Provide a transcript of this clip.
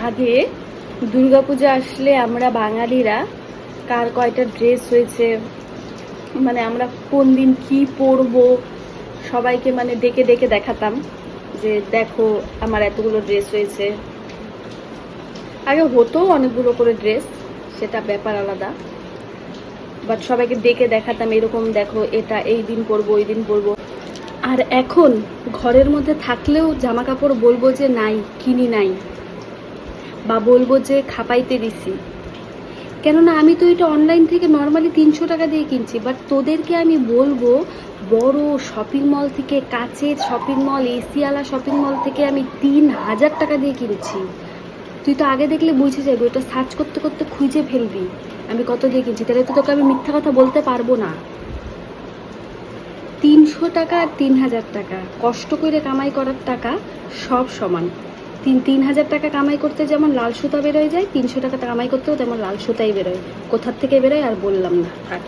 আগে দুর্গাপূজা আসলে আমরা বাঙালিরা কার কয়টা ড্রেস হয়েছে, মানে আমরা কোন দিন কি পরবো সবাইকে মানে ডেকে ডেকে দেখাতাম যে দেখো আমার এতগুলো ড্রেস হয়েছে। আগে হতো অনেকগুলো করে ড্রেস, সেটা ব্যাপার আলাদা, বাট সবাইকে ডেকে দেখাতাম এরকম দেখো এটা এই দিন পরবো ওই দিন পরবো। আর এখন ঘরের মধ্যে থাকলেও জামা কাপড় বলবো যে নাই, কিনি নাই, বা বলবো যে খাপাইতে দিছি। কেননা আমি তো এটা অনলাইন থেকে নর্মালি 300 টাকা দিয়ে কিনছি, বাট তোদেরকে আমি বলবো বড় শপিং মল থেকে, কাছের শপিং মল, এসিওয়ালা শপিং মল থেকে আমি 3000 টাকা দিয়ে কিনছি। তুই তো আগে দেখলে বুঝে যাবি, ওটা সার্চ করতে করতে খুঁজে ফেলবি আমি কত দিয়ে কিনছি, তাহলে তো তোকে আমি মিথ্যা কথা বলতে পারবো না। 300 টাকা আর 3000 টাকা কষ্ট করে কামাই করার টাকা সব সমান। 3000 টাকা কামাই করতে যেমন লাল সুতা বেরোয় যায়, 300 টাকা কামাই করতেও তেমন লাল সুতাই বেরোয়। কোথার থেকে বেরোয় আর বললাম না, থাক।